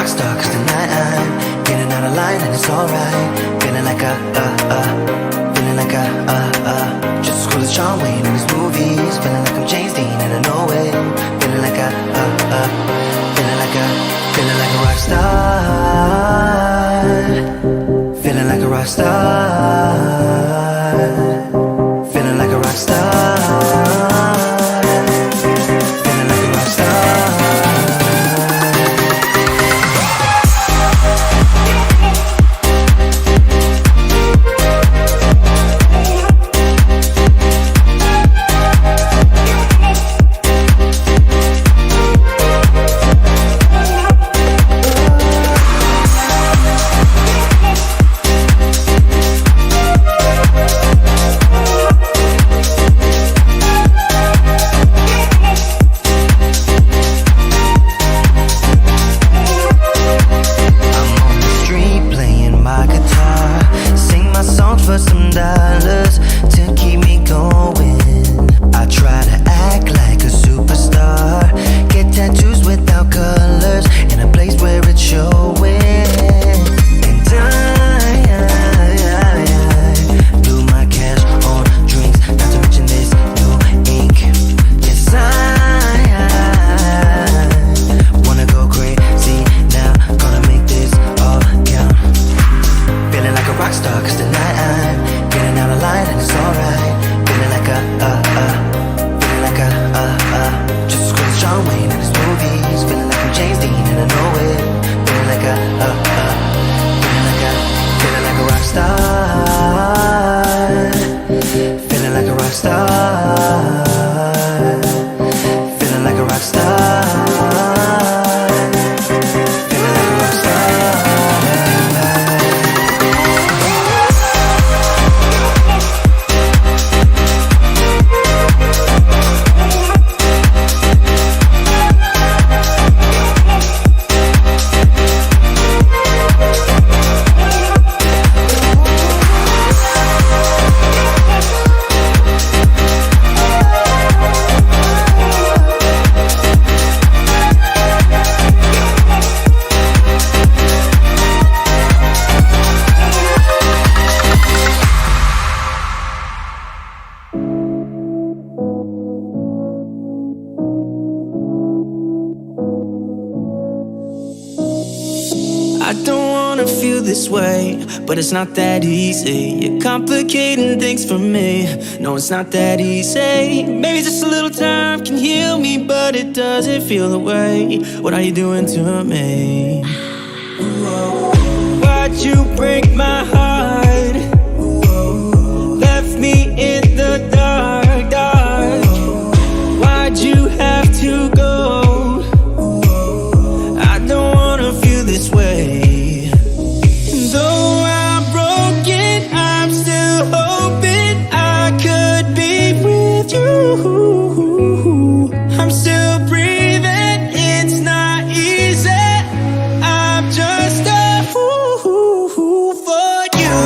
star, cause tonight I'm getting out of line and it's alright. Feeling like feeling like just as cool as John Wayne in his movies. Feeling like I'm James Dean and I know it. Feeling like feeling like a rock star. Feeling like a rock star. Feeling like a rock star. Feeling like a rock star. For some dollars to keep me going, I try to act like a superstar, get tattoos without colors in a place where it's showing. And I do my cash on drinks, not to mention this new ink. Yes, I wanna go crazy now, gonna make this all count. Feeling like a rock star, cause tonight I'm getting out of line and it's alright. Feeling like feeling like just as cool as John Wayne in his movies. Feeling like I'm James Dean and I know it. Feeling like feeling like a rock star. Feeling like a rock star. Feeling like a rock star. Feeling like a rock star. I don't wanna feel this way, but it's not that easy. You're complicating things for me. No, it's not that easy. Maybe just a little time can heal me, but it doesn't feel the way. What are you doing to me? Why'd you break my heart? Left me in the dark, dark. Why'd you have to go? I don't wanna feel this way. Though I'm broken, I'm still hoping I could be with you. I'm still breathing, it's not easy. I'm just a fool for you.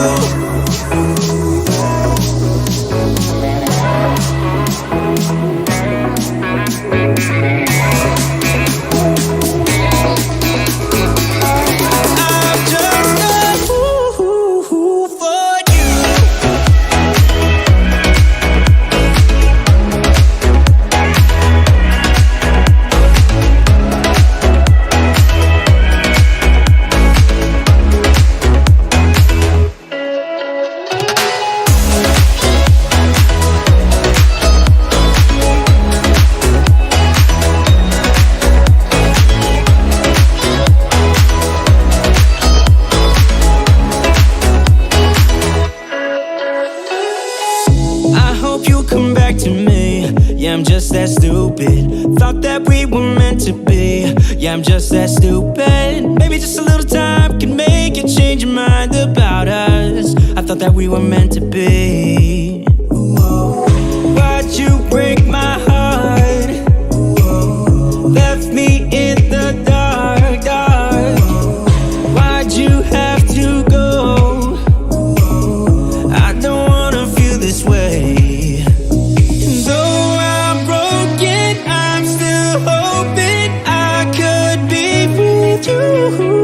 Come back to me. Yeah, I'm just that stupid. Thought that we were meant to be. Yeah, I'm just that stupid. Maybe just a little time can make you change your mind about us. I thought that we were meant to be. Why'd you break my heart? Left me in the dark, dark. Why'd you have to go? I don't wanna feel this way. Though I'm broken, I'm still hoping I could be with you.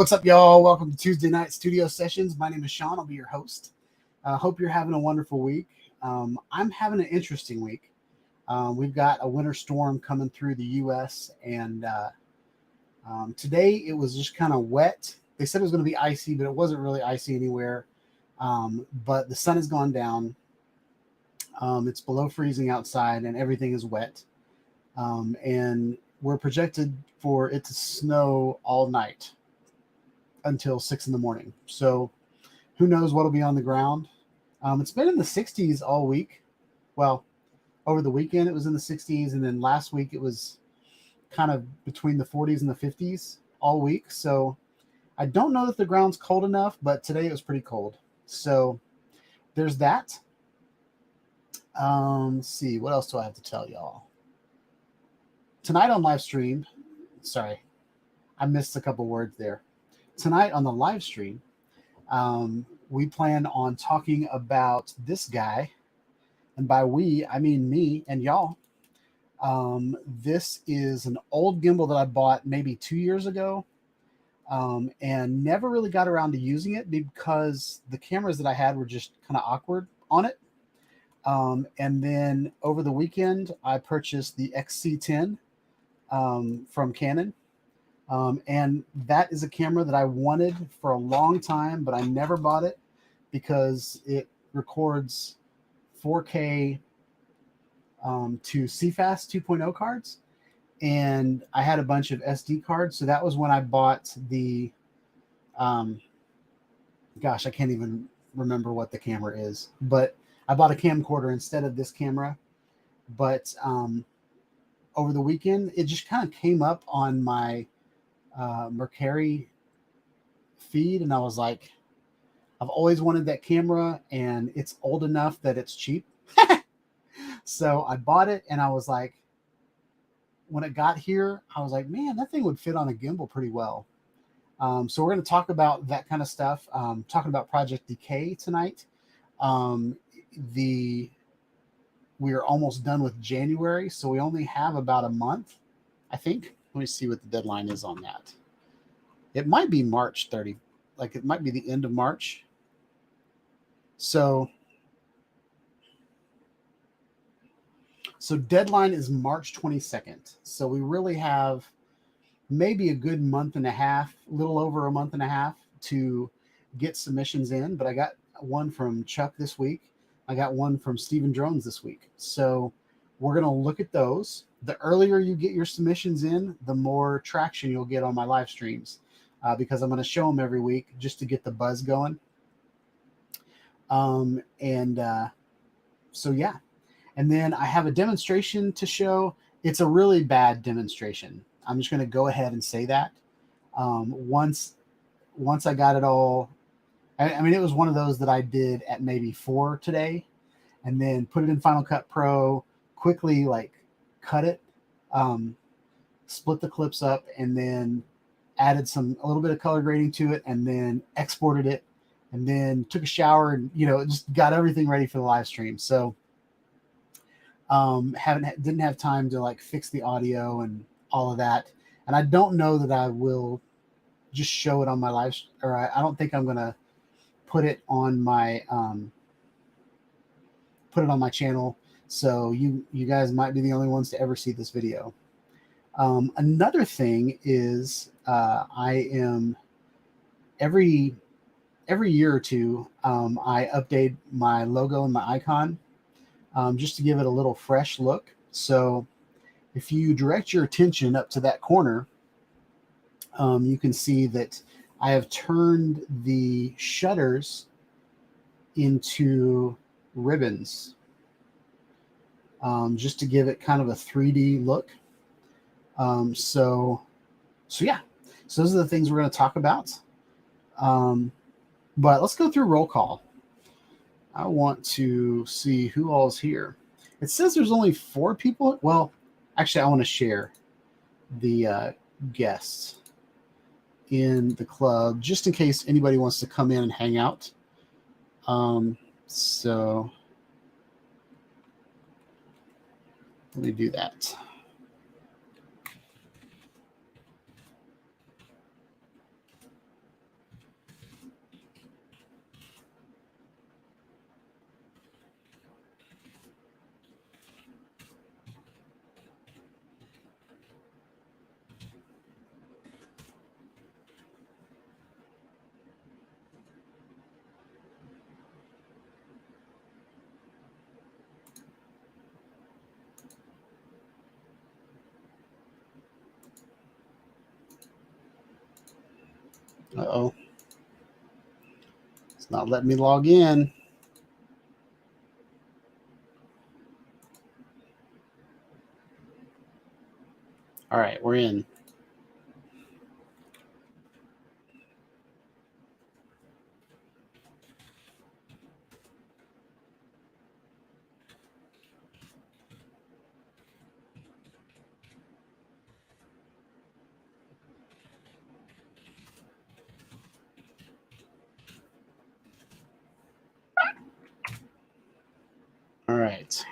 What's up, y'all? Welcome to Tuesday Night Studio Sessions. My name is Sean. I'll be your host. Hope you're having a wonderful week. I'm having an interesting week. We've got a winter storm coming through the U.S., and today it was just kind of wet. They said it was going to be icy, but it wasn't really icy anywhere. But the sun has gone down. It's below freezing outside, and everything is wet. And we're projected for it to snow all night until 6 in the morning. So who knows what'll be on the ground. It's been in the 60s all week. Well, over the weekend it was in the 60s, and then last week it was kind of between the 40s and the 50s all week. So I don't know that the ground's cold enough, but today it was pretty cold. So there's that. Let's see, what else do I have to tell y'all? Tonight on live stream, sorry, I missed a couple words there. Tonight on the live stream, we plan on talking about this guy, and by we, I mean me and y'all. This is an old gimbal that I bought maybe 2 years ago, and never really got around to using it because the cameras that I had were just kind of awkward on it. And then over the weekend, I purchased the XC10 from Canon. And that is a camera that I wanted for a long time, but I never bought it because it records 4K to CFast 2.0 cards. And I had a bunch of SD cards. So that was when I bought the, gosh, I can't even remember what the camera is, but I bought a camcorder instead of this camera. But over the weekend, it just kind of came up on my Mercari feed, and I was like, I've always wanted that camera, and it's old enough that it's cheap. So I bought it, and I was like, when it got here, I was like, man, that thing would fit on a gimbal pretty well. So we're going to talk about that kind of stuff. Talking about Project Decay tonight. We are almost done with January, so we only have about a month, I think. Let me see what the deadline is on that. It might be March 30, like it might be the end of March. So deadline is March 22nd. So we really have maybe a good month and a half, a little over a month and a half to get submissions in. But I got one from Chuck this week. I got one from Steven Drones this week. So we're going to look at those. The earlier you get your submissions in, the more traction you'll get on my live streams, because I'm going to show them every week just to get the buzz going. So yeah. And then I have a demonstration to show. It's a really bad demonstration. I'm just going to go ahead and say that. Once I got it all, I mean, it was one of those that I did at maybe 4 today, and then put it in Final Cut Pro, quickly like cut it, split the clips up, and then added a little bit of color grading to it, and then exported it, and then took a shower, and just got everything ready for the live stream. So didn't have time to like fix the audio and all of that, and I don't know that I will just show it on my live, or I don't think I'm gonna put it on my channel. So you guys might be the only ones to ever see this video. Another thing is I am every year or two, I update my logo and my icon, just to give it a little fresh look. So if you direct your attention up to that corner, you can see that I have turned the shutters into ribbons, just to give it kind of a 3D look. So yeah, so those are the things we're going to talk about. But let's go through roll call. I want to see who all's here. It says there's only 4 people. Well, actually, I want to share the guests in the club just in case anybody wants to come in and hang out. So let me do that. Uh-oh. It's not letting me log in. All right, we're in. All right.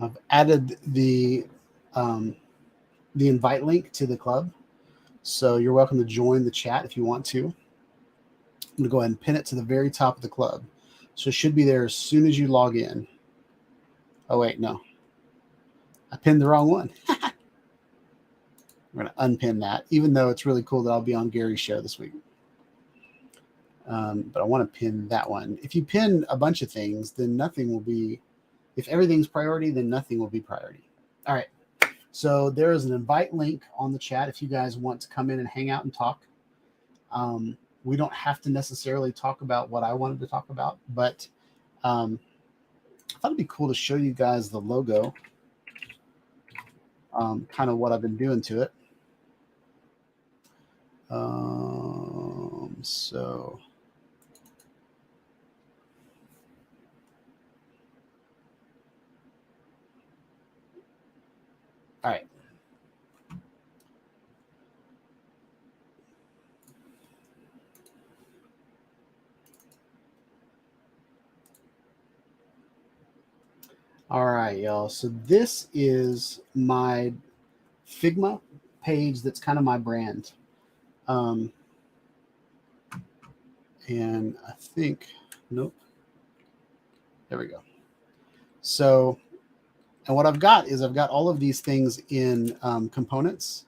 I've added the invite link to the club. So you're welcome to join the chat if you want to. I'm going to go ahead and pin it to the very top of the club. So it should be there as soon as you log in. Oh, wait, no. I pinned the wrong one. We're going to unpin that, even though it's really cool that I'll be on Gary's show this week. But I want to pin that one. If you pin a bunch of things, then nothing will be, if everything's priority, then nothing will be priority. All right. So there is an invite link on the chat if you guys want to come in and hang out and talk. We don't have to necessarily talk about what I wanted to talk about, but I thought it'd be cool to show you guys the logo, kind of what I've been doing to it. So all right. All right, y'all. So this is my Figma page that's kind of my brand. And I think, nope. There we go. So, and what I've got is I've got all of these things in components.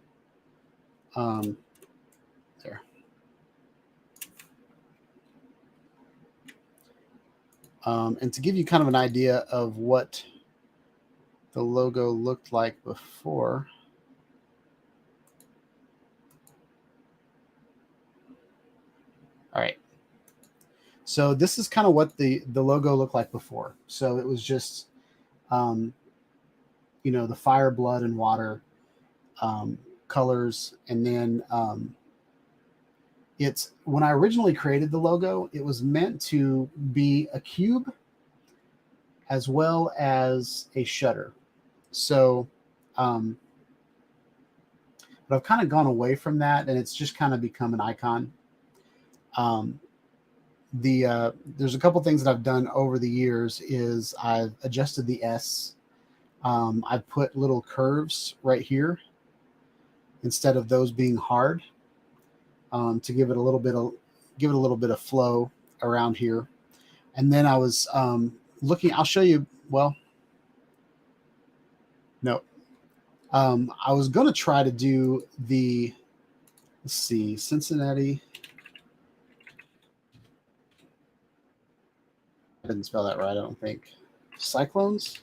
There. And to give you kind of an idea of what the logo looked like before. All right. So this is kind of what the logo looked like before. So it was just, you know, the fire, blood, and water colors. And then it's, when I originally created the logo, it was meant to be a cube as well as a shutter. So, but I've kind of gone away from that, and it's just kind of become an icon. There's a couple things that I've done over the years is I've adjusted the S. I've put little curves right here instead of those being hard, to give it a little bit of flow around here. And then I was looking. I'll show you. Well, no. I was going to try to do the. Let's see, Cincinnati. I didn't spell that right, I don't think. Cyclones.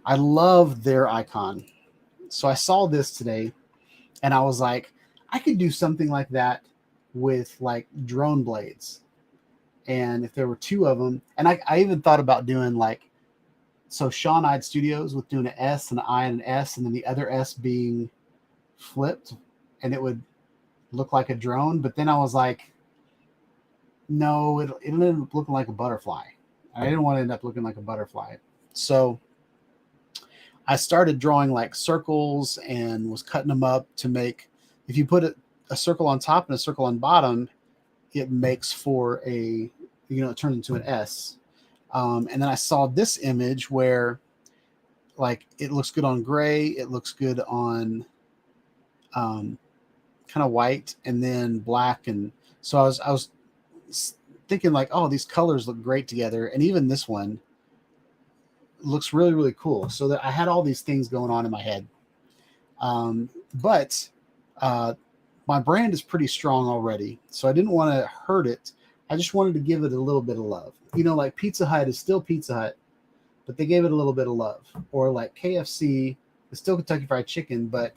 I love their icon. So I saw this today and I was like, I could do something like that with like drone blades. And if there were two of them, and I even thought about doing like, so Sean Eyed Studios with doing an S and an I and an S, and then the other S being flipped, and it would look like a drone. But then I was like, no, it'll end up looking like a butterfly. I didn't want to end up looking like a butterfly. So I started drawing like circles and was cutting them up to make, if you put a circle on top and a circle on bottom, it makes for a, you know, it turns into an S. And then I saw this image where like it looks good on gray, it looks good on kind of white, and then black. And so I was thinking like, oh, these colors look great together. And even this one looks really, really cool. So that I had all these things going on in my head. But my brand is pretty strong already, so I didn't want to hurt it. I just wanted to give it a little bit of love. You know, like Pizza Hut is still Pizza Hut, but they gave it a little bit of love. Or like KFC, it's still Kentucky Fried Chicken, but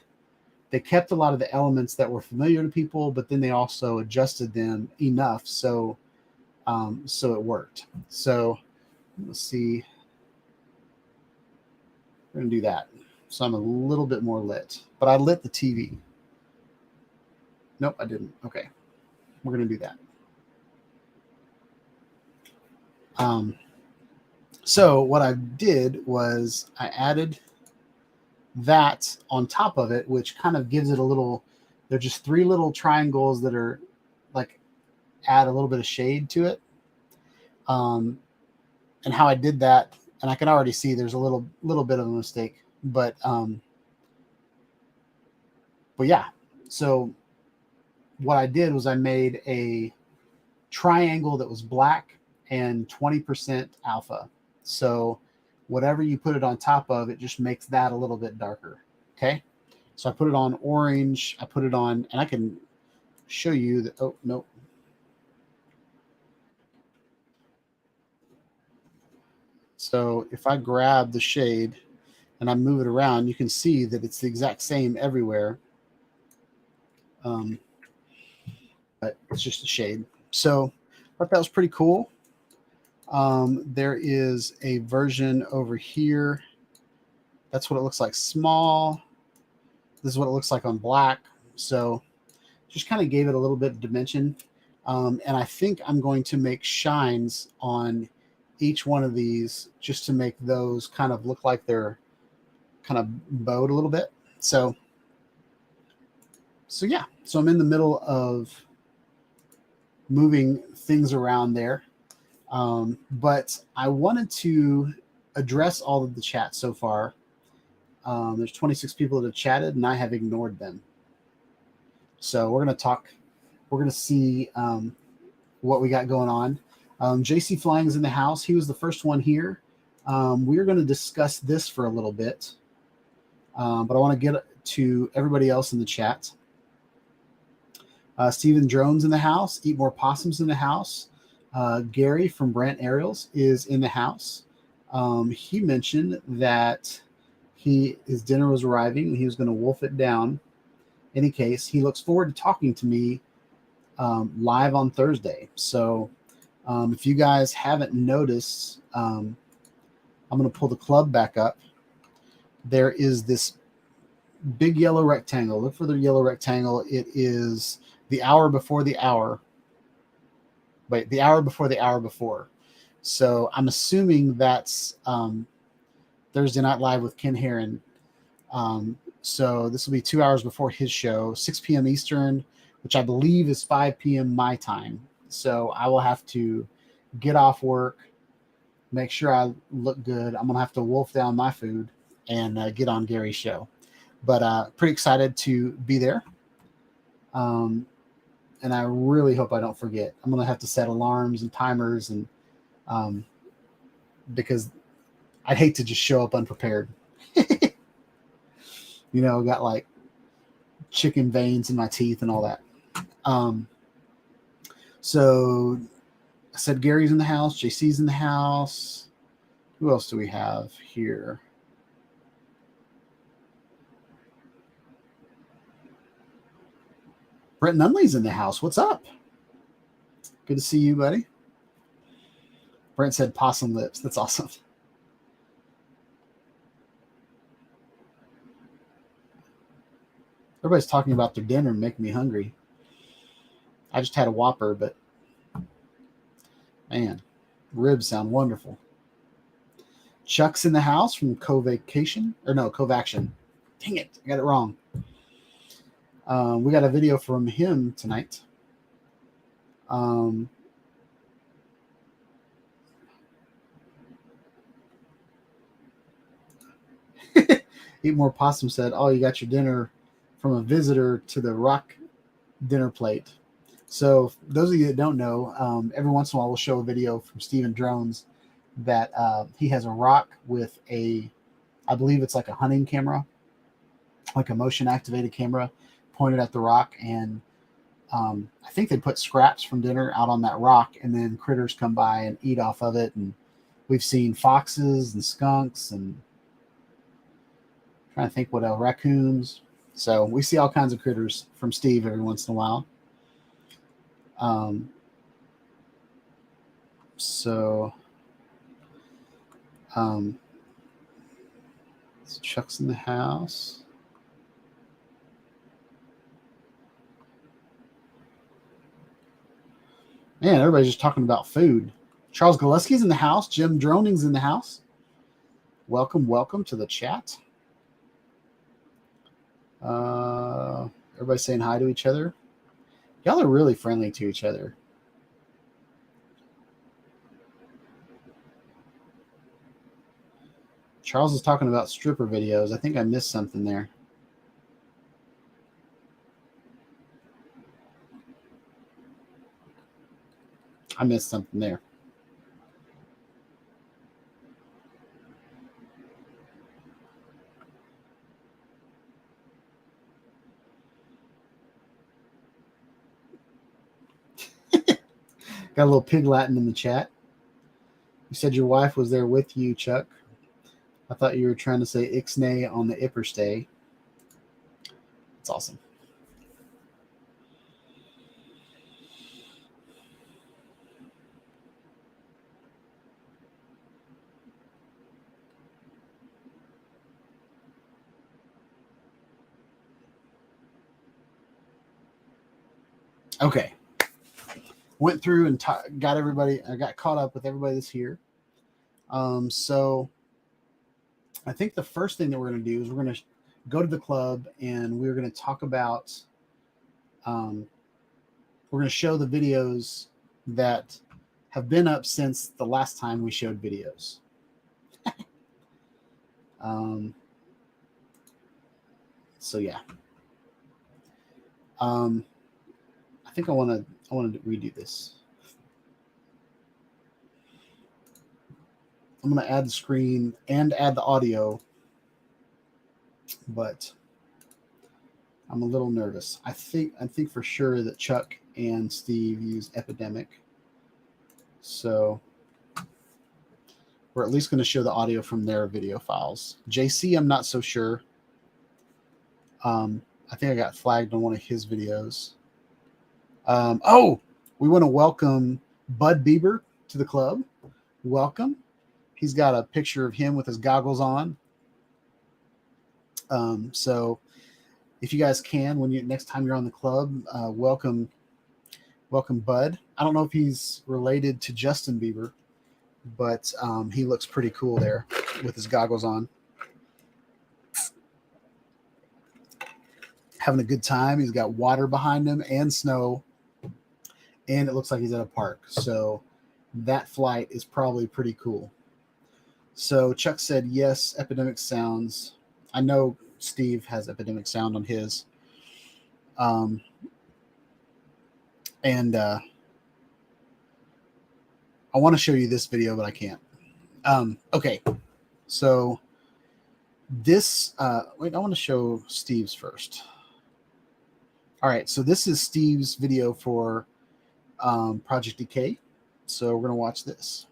they kept a lot of the elements that were familiar to people, but then they also adjusted them enough so so it worked. So let's see. We're gonna do that. So I'm a little bit more lit, but I lit the TV. Nope, I didn't. Okay, we're gonna do that. So what I did was I added that on top of it, which kind of gives it a little. They're just 3 little triangles that are like add a little bit of shade to it. And how I did that, and I can already see there's a little bit of a mistake, but yeah. So what I did was I made a triangle that was black and 20% alpha. So whatever you put it on top of, it just makes that a little bit darker. Okay. So I put it on orange. I put it on, and I can show you that. Oh, no. So if I grab the shade and I move it around, you can see that it's the exact same everywhere. But it's just a shade. So I thought that was pretty cool. There is a version over here. That's what it looks like small. This is what it looks like on black. So just kind of gave it a little bit of dimension. And I think I'm going to make shines on each one of these just to make those kind of look like they're kind of bowed a little bit. So yeah, so I'm in the middle of moving things around there. But I wanted to address all of the chat so far. There's 26 people that have chatted, and I have ignored them. So we're going to talk. We're going to see what we got going on. JC Flying's in the house. He was the first one here. We're going to discuss this for a little bit. But I want to get to everybody else in the chat. Stephen Drones in the house. Eat More Possums in the house. Gary from Brant Aerials is in the house. He mentioned that his dinner was arriving and he was going to wolf it down. In any case, he looks forward to talking to me live on Thursday. So if you guys haven't noticed, I'm going to pull the club back up. There is this big yellow rectangle. Look for the yellow rectangle. It is the hour before the hour. Wait, the hour before the hour before. So I'm assuming that's Thursday Night Live with Ken Herron. So this will be 2 hours before his show, 6 p.m. Eastern, which I believe is 5 p.m. my time. So I will have to get off work, make sure I look good. I'm going to have to wolf down my food and get on Gary's show. But pretty excited to be there. And I really hope I don't forget. I'm going to have to set alarms and timers and because I'd hate to just show up unprepared. Got like chicken veins in my teeth and all that. So I said Gary's in the house. JC's in the house. Who else do we have here? Brent Nunley's in the house. What's up? Good to see you, buddy. Brent said possum lips. That's awesome. Everybody's talking about their dinner and making me hungry. I just had a Whopper, but man, ribs sound wonderful. Chuck's in the house from Covacation. Dang it, I got it wrong. We got a video from him tonight. Eat More Possum said, "Oh, you got your dinner from a visitor to the rock dinner plate." So those of you that don't know, every once in a while we'll show a video from Stephen Drones that he has a rock with I believe it's like a hunting camera, like a motion activated camera pointed at the rock. And I think they put scraps from dinner out on that rock, and then critters come by and eat off of it. And We've seen foxes and skunks and trying to think what else, raccoons. So we see all kinds of critters from Steve every once in a while. So Chuck's in the house. Man, everybody's just talking about food. Charles Gillespie's in the house. Jim Droning's in the house. Welcome to the chat. Everybody's saying hi to each other. Y'all are really friendly to each other. Charles is talking about stripper videos. I think I missed something there. I missed something there. Got a little pig Latin in the chat. You said your wife was there with you, Chuck. I thought you were trying to say ixnay on the Ipperstay. That's awesome. Okay. Went through and got everybody. I got caught up with everybody that's here. So I think the first thing that we're going to do is we're going to go to the club and we're going to talk about. We're going to show the videos that have been up since the last time we showed videos. So yeah. I think I want to redo this. I'm going to add the screen and add the audio, but I'm a little nervous. I think for sure that Chuck and Steve use Epidemic. So we're at least going to show the audio from their video files. JC, I'm not so sure. I think I got flagged on one of his videos. We want to welcome Bud Bieber to the club. Welcome. He's got a picture of him with his goggles on. So if you guys can, next time you're on the club, welcome Bud. I don't know if he's related to Justin Bieber, but he looks pretty cool there with his goggles on. Having a good time. He's got water behind him and snow. And it looks like he's at a park. So that flight is probably pretty cool. So Chuck said, yes, Epidemic Sounds. I know Steve has Epidemic Sound on his. I want to show you this video, but I can't. Okay. So this, I want to show Steve's first. All right. So this is Steve's video for Project Decay. So we're going to watch this.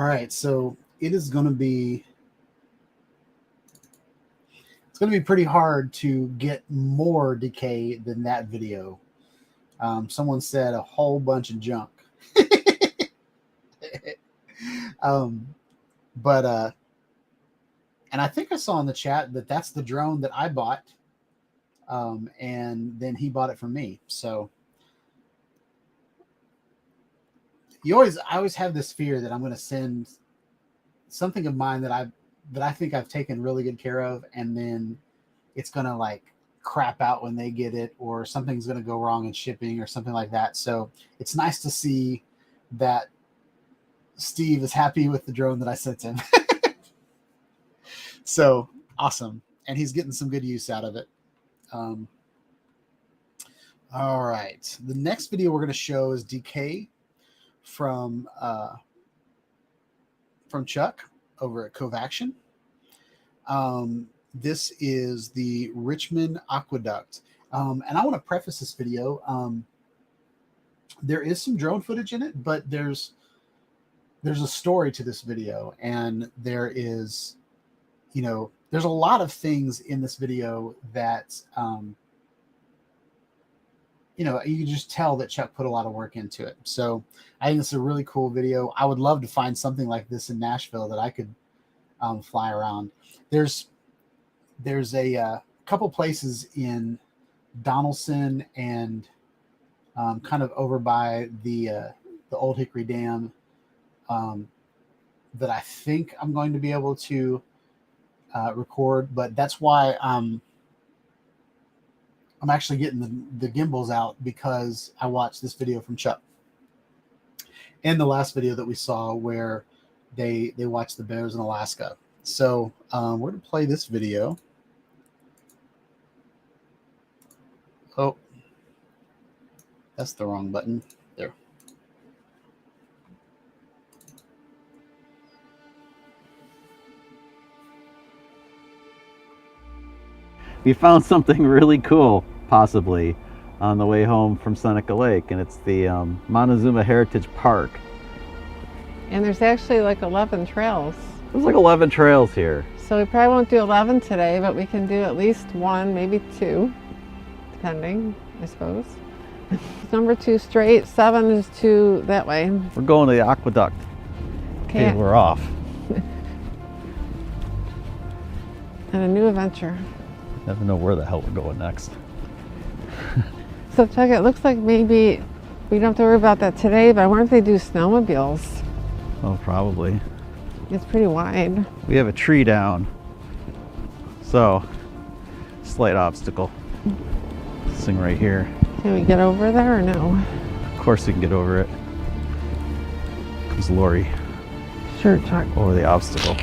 right, so it is going to be, it's going to be pretty hard to get more decay than that video. Someone said a whole bunch of junk. But and I think I saw in the chat that that's the drone that I bought, and then he bought it from me. So I always have this fear that I'm going to send something of mine that I think I've taken really good care of, and then it's going to like crap out when they get it, or something's going to go wrong in shipping or something like that. So it's nice to see that Steve is happy with the drone that I sent him. So awesome. And he's getting some good use out of it. All right. The next video we're going to show is decay from Chuck over at Cove Action. This is the Richmond Aqueduct. And I want to preface this video. There is some drone footage in it, but there's a story to this video, and there is, you know, there's a lot of things in this video that, you know, you can just tell that Chuck put a lot of work into it. So I think it's a really cool video. I would love to find something like this in Nashville that I could fly around. There's a couple places in Donaldson and kind of over by the Old Hickory Dam that I think I'm going to be able to record, but that's why I'm actually getting the gimbals out, because I watched this video from Chuck and the last video that we saw where they watched the bears in Alaska. So we're going to play this video. Oh, that's the wrong button. There. We found something really cool, possibly, on the way home from Seneca Lake, and it's the Montezuma Heritage Park. And there's actually like 11 trails. There's like 11 trails here. So we probably won't do 11 today, but we can do at least 1, maybe 2, depending, I suppose. Number 2 straight, 7 is 2 that way. We're going to the aqueduct. Okay, we're off. And a new adventure. Never know where the hell we're going next. So Chuck, it looks like maybe we don't have to worry about that today, but I wonder if they do snowmobiles. Oh, probably. It's pretty wide. We have a tree down, so slight obstacle. This thing right here. Can we get over there or no? Of course we can get over it. Comes Lori. Sure, Chuck. Over the obstacle.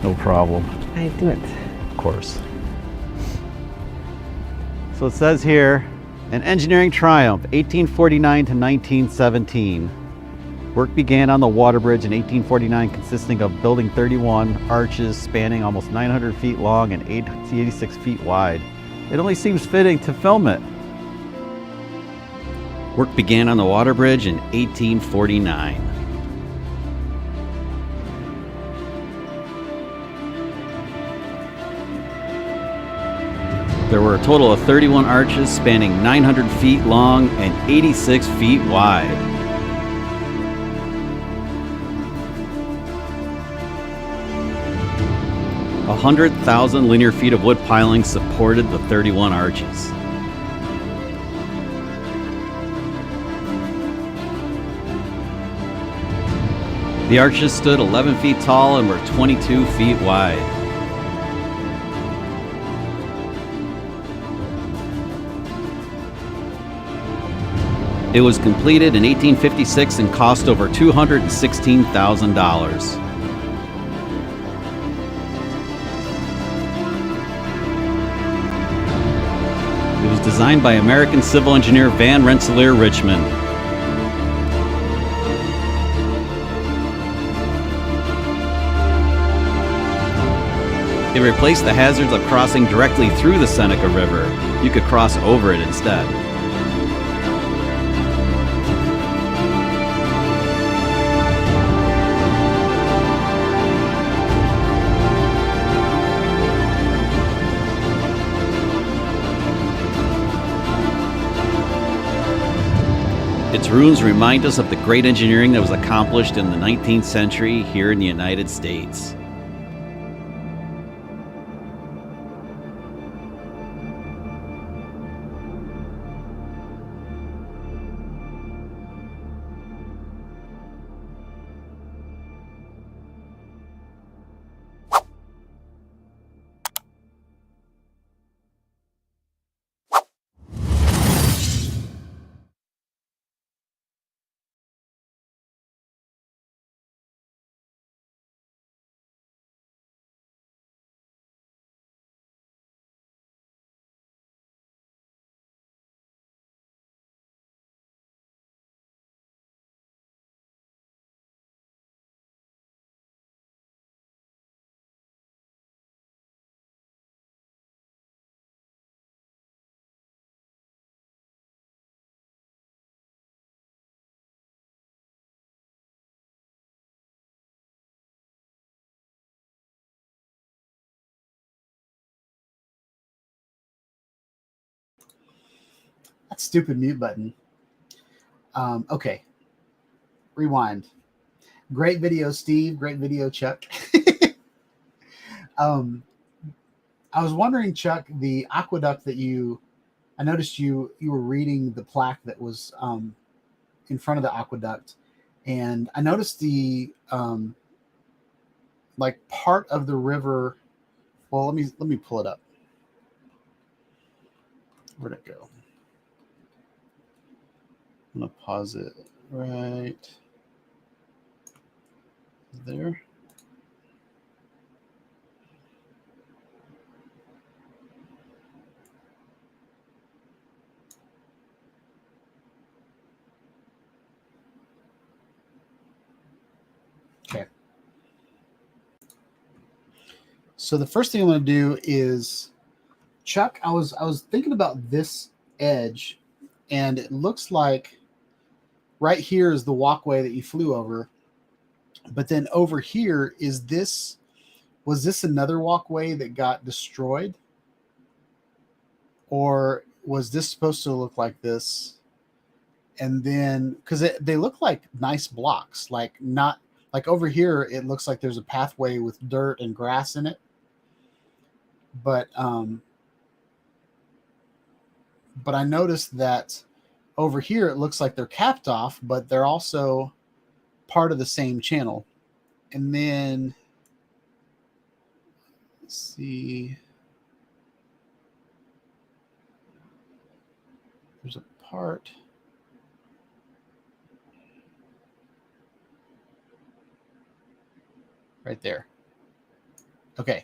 No problem. I do it. Of course. So it says here, an engineering triumph, 1849 to 1917. Work began on the water bridge in 1849, consisting of building 31 arches spanning almost 900 feet long and 86 feet wide. It only seems fitting to film it. Work began on the water bridge in 1849. There were a total of 31 arches spanning 900 feet long and 86 feet wide. A 100,000 linear feet of wood piling supported the 31 arches. The arches stood 11 feet tall and were 22 feet wide. It was completed in 1856 and cost over $216,000. It was designed by American civil engineer Van Rensselaer Richmond. It replaced the hazards of crossing directly through the Seneca River. You could cross over it instead. Its ruins remind us of the great engineering that was accomplished in the 19th century here in the United States. That stupid mute button. Okay. Rewind. Great video, Steve. Great video, Chuck. I was wondering, Chuck, the aqueduct that I noticed you were reading the plaque that was in front of the aqueduct, and I noticed the like part of the river. Well, let me pull it up. Where'd it go? I'm gonna pause it right there. Okay. So the first thing I'm going to do is, Chuck, I was thinking about this edge, and it looks like right here is the walkway that you flew over, but then over here was this another walkway that got destroyed, or was this supposed to look like this? And then because they look like nice blocks, like not like over here it looks like there's a pathway with dirt and grass in it, but I noticed that over here it looks like they're capped off, but they're also part of the same channel. And then let's see, there's a part right there. Okay.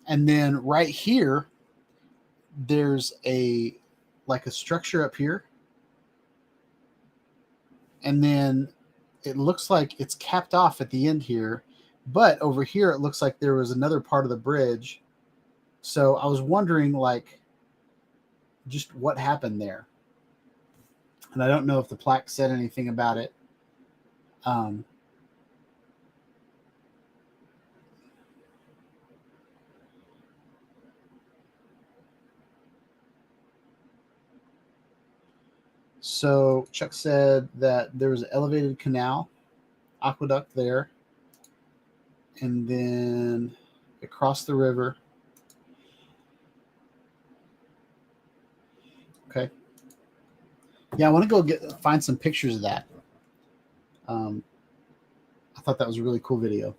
And then right here, there's like a structure up here. And then it looks like it's capped off at the end here. But over here, it looks like there was another part of the bridge. So I was wondering, like, just what happened there. And I don't know if the plaque said anything about it. So Chuck said that there was an elevated canal, aqueduct there, and then across the river. Okay. Yeah, I want to go find some pictures of that. I thought that was a really cool video.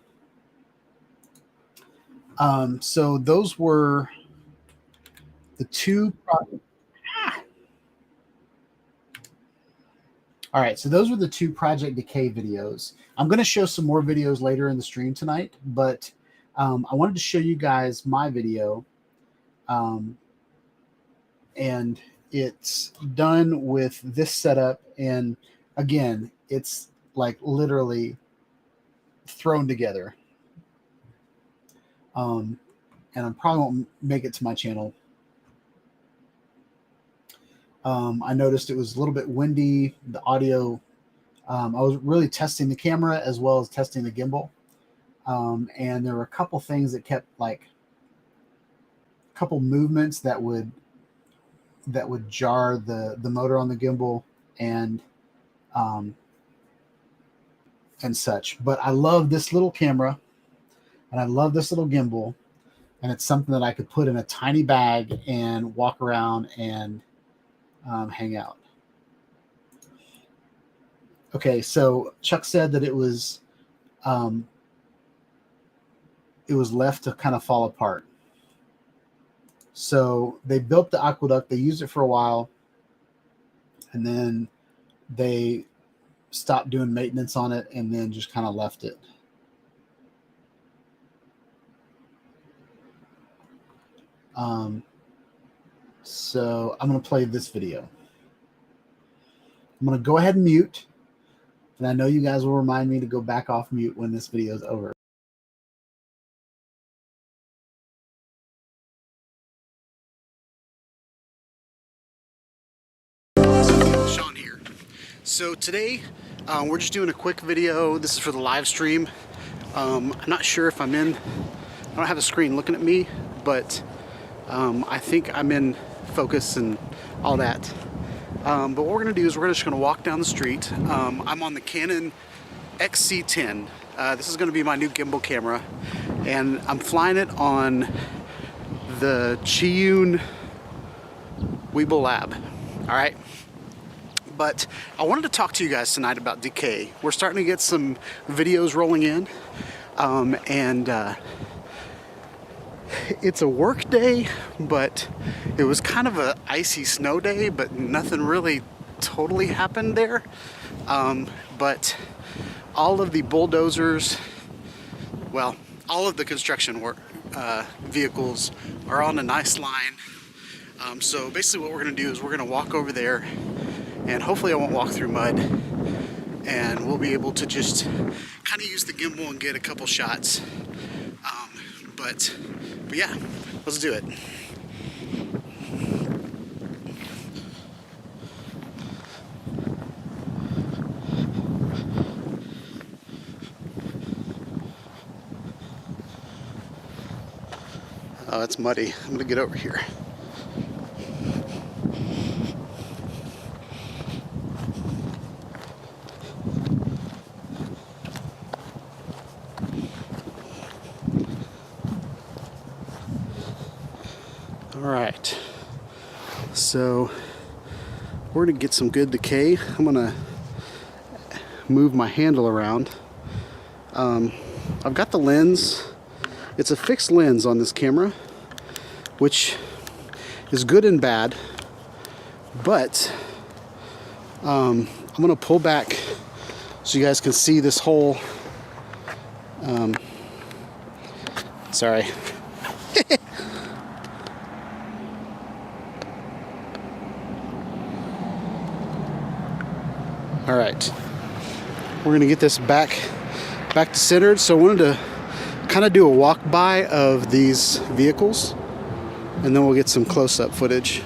So those were the two. All right, so those were the two Project Decay videos. I'm going to show some more videos later in the stream tonight, but I wanted to show you guys my video. And it's done with this setup. And again, it's like literally thrown together. And I probably won't make it to my channel. I noticed it was a little bit windy, the audio. I was really testing the camera as well as testing the gimbal. And there were a couple things that kept, like, a couple movements that would jar the motor on the gimbal. And and such. But I love this little camera, and I love this little gimbal, and it's something that I could put in a tiny bag and walk around and hang out. Okay, so Chuck said that it was left to kind of fall apart. So they built the aqueduct, they used it for a while, and then they stopped doing maintenance on it and then just kind of left it. So I'm going to play this video. I'm going to go ahead and mute, and I know you guys will remind me to go back off mute when this video is over. Sean here. So today we're just doing a quick video. This is for the live stream. I'm not sure if I'm in, I don't have a screen looking at me, but I think I'm in focus and all that. But what we're gonna do is we're just gonna walk down the street. I'm on the Canon XC10. This is gonna be my new gimbal camera, and I'm flying it on the Chiyun Weeble Lab. All right. But I wanted to talk to you guys tonight about decay. We're starting to get some videos rolling in, and it's a work day, but it was kind of an icy snow day, but nothing really totally happened there. But all of the bulldozers, well, all of the construction work vehicles are on a nice line. So basically what we're gonna do is we're gonna walk over there, and hopefully I won't walk through mud, and we'll be able to just kind of use the gimbal and get a couple shots. But yeah, let's do it. Oh, it's muddy. I'm gonna get over here. Alright, so we're going to get some good decay. I'm going to move my handle around. I've got the lens. It's a fixed lens on this camera, which is good and bad, but I'm going to pull back so you guys can see this whole sorry. All right, we're gonna get this back to centered. So I wanted to kind of do a walk by of these vehicles, and then we'll get some close-up footage.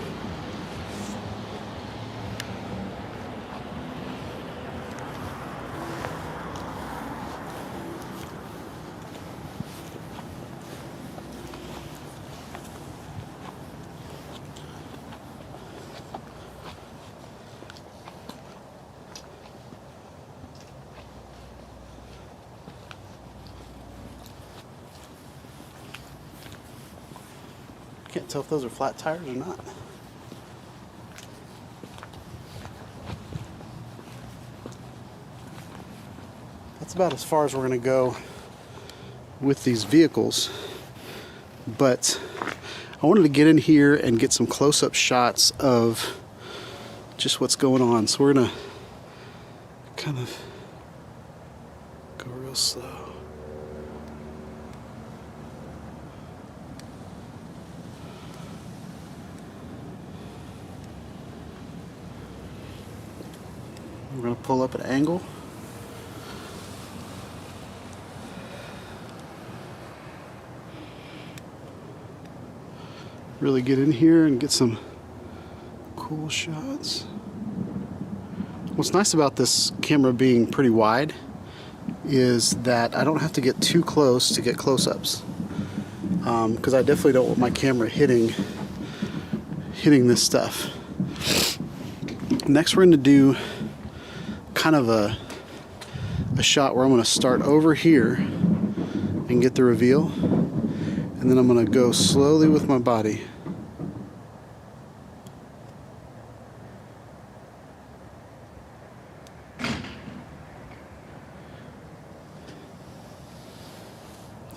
Can't tell if those are flat tires or not. That's about as far as we're going to go with these vehicles. But I wanted to get in here and get some close-up shots of just what's going on. So we're going to kind of go real slow. We're going to pull up an angle. Really get in here and get some cool shots. What's nice about this camera being pretty wide is that I don't have to get too close to get close-ups, because I definitely don't want my camera hitting this stuff. Next we're going to do kind kind of a shot where I'm going to start over here and get the reveal, and then I'm going to go slowly with my body.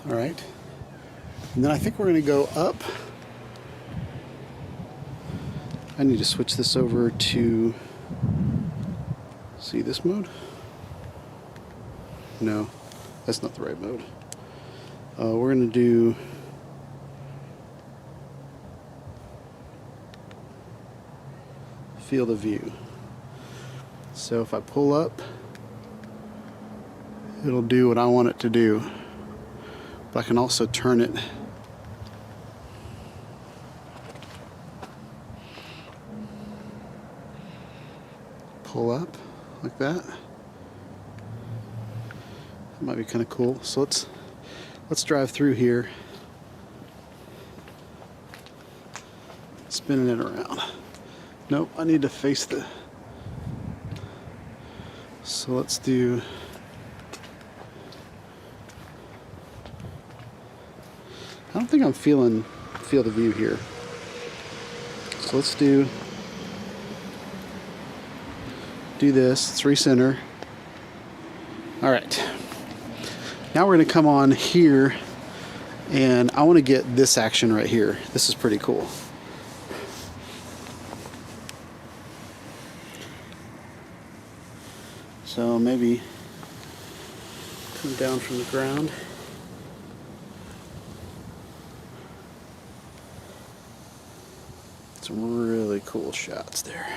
All right, and then I think we're going to go up. I need to switch this over to, see this mode? No, that's not the right mode. We're going to do field of view. So if I pull up, it'll do what I want it to do. But I can also turn it pull up like that. That might be kind of cool. So let's drive through here, spinning it around. Nope, I need to face the. So let's do. I don't think I'm feeling field of view here. So let's do this. Let's recenter. All right. Now we're going to come on here, and I want to get this action right here. This is pretty cool. So maybe come down from the ground. Some really cool shots there.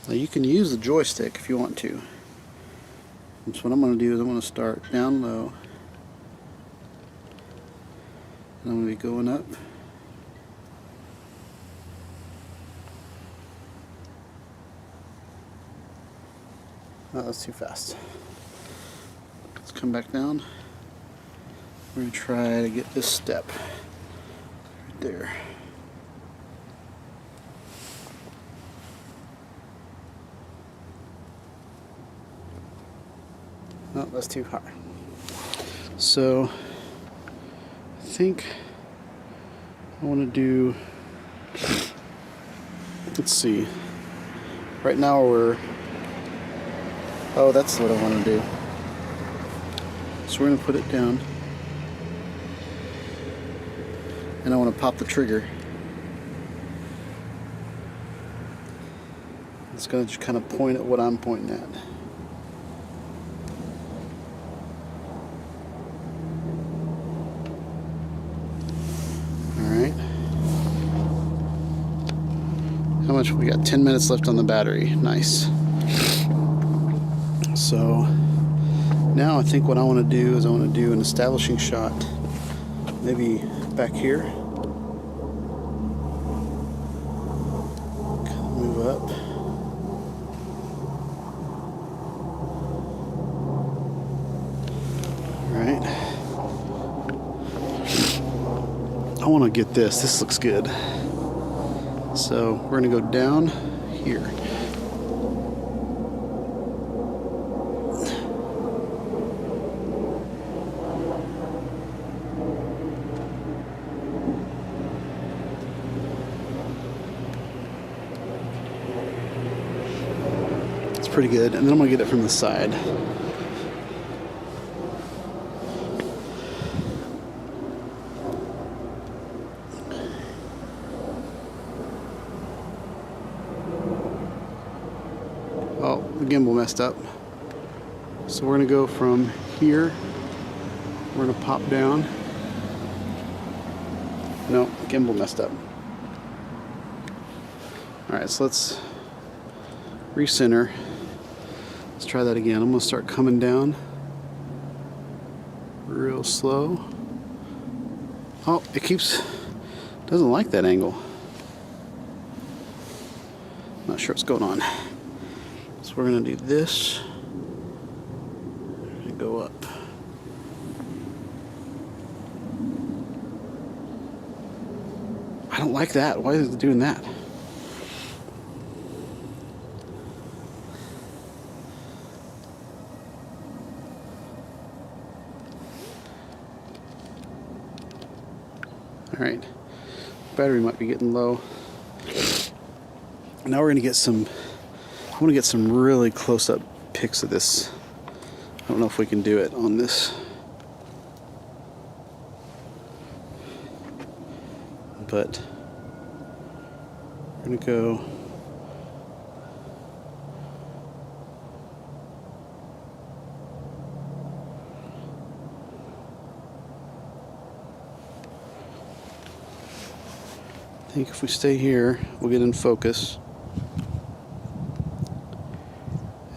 Now you can use the joystick if you want to. And so what I'm going to do is I'm going to start down low. And I'm going to be going up. Oh, that's too fast. Let's come back down. We're going to try to get this step right there. Oh, that's too high. So I think I want to do, let's see. Right now we're, oh, that's what I want to do. So we're going to put it down. And I want to pop the trigger. It's going to just kind of point at what I'm pointing at. How much? We got 10 minutes left on the battery. Nice. So now I think what I want to do is I want to do an establishing shot. Maybe back here. Move up. Alright. I want to get this. This looks good. So we're going to go down here. It's pretty good. And then I'm going to get it from the side. Oh, the gimbal messed up. So we're going to go from here. We're going to pop down. No, the gimbal messed up. Alright, so let's recenter. Let's try that again. I'm going to start coming down real slow. Oh, it doesn't like that angle. Not sure what's going on. So we're going to do this and go up. I like that. Why is it doing that? Alright, battery might be getting low. Now we're going to get some, I want to get some really close-up pics of this. I don't know if we can do it on this. But we're going to go I think if we stay here, we'll get in focus.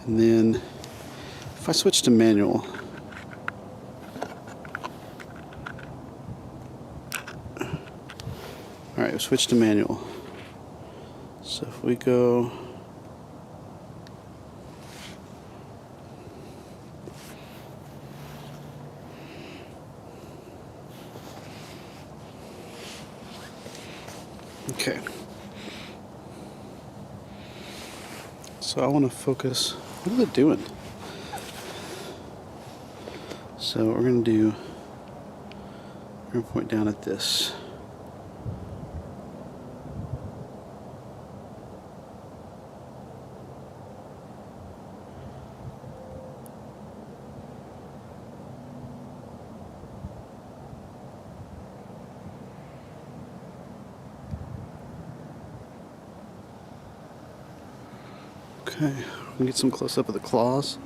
And then if I switch to manual, alright, we switch to manual. So if we go okay. So I want to focus. What is it doing? So what we're going to do, we're going to point down at this. Okay, we can get some close up of the claws.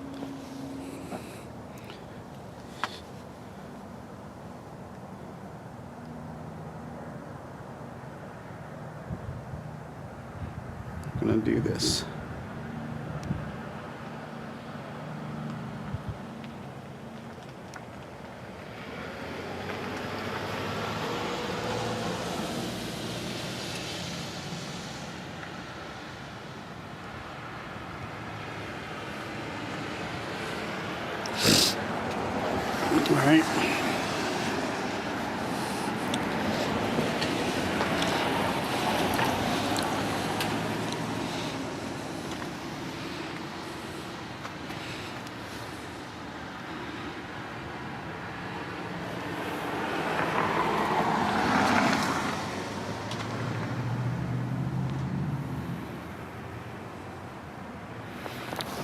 I'm gonna do this. All right.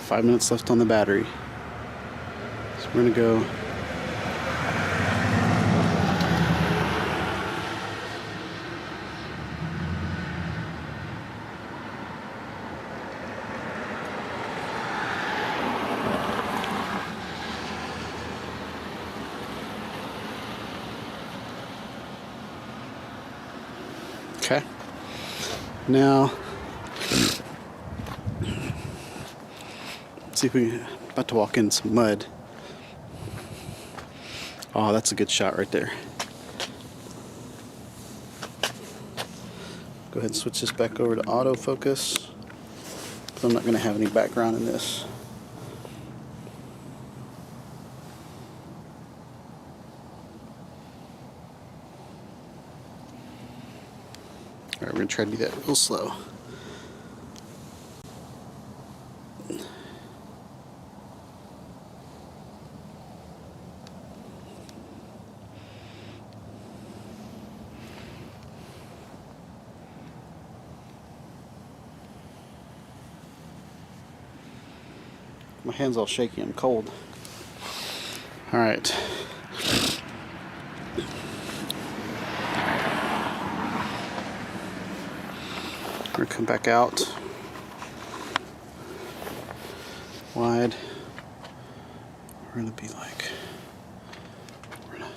Five minutes left on the battery. So we're gonna go. Okay. Now, let's see if we about to walk in some mud. Oh, that's a good shot right there. Go ahead and switch this back over to autofocus. I'm not going to have any background in this. Alright, we're going to try to do that real slow. My hand's all shaky, I'm cold. Alright. We're gonna come back out wide. We're gonna be like, we're gonna